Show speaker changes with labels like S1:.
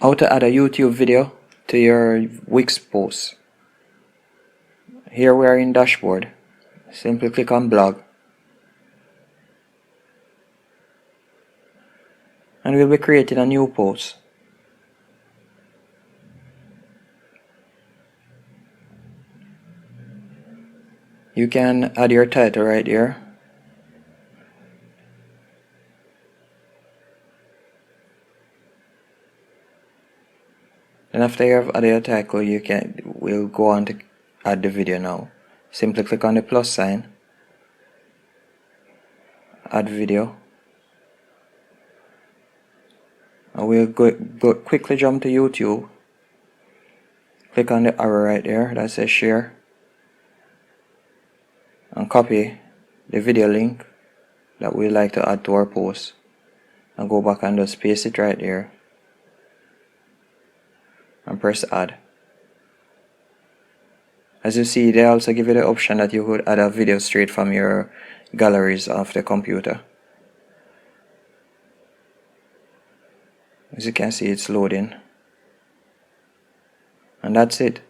S1: How to add a YouTube video to your Wix post. Here we are in dashboard. Simply click on blog. And we'll be creating a new post. You can add your title right here. And after you have added your title, we'll go on to add the video now. Simply click on the plus sign, add video, and we'll quickly jump to YouTube. Click on the arrow right there that says share, and copy the video link that we like to add to our post, and go back and just paste it right there and press add. As you see, they also give you the option that you could add a video straight from your galleries of the computer. As you can see, it's loading. And that's it.